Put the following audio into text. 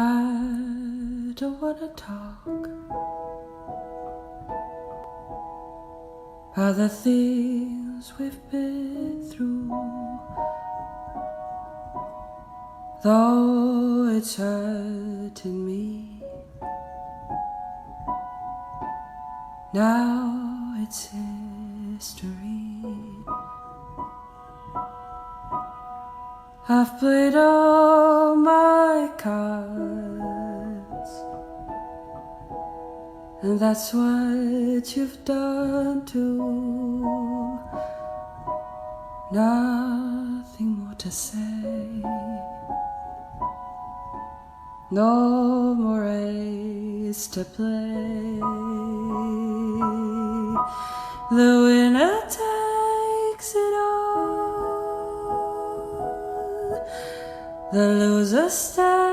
I don't wanna talk about the things we've been through, though it's hurting me. Now it's history. I've played all my cards, and that's what you've done too. Nothing more to say, no more race to play. The winner takes it all, the loser stays.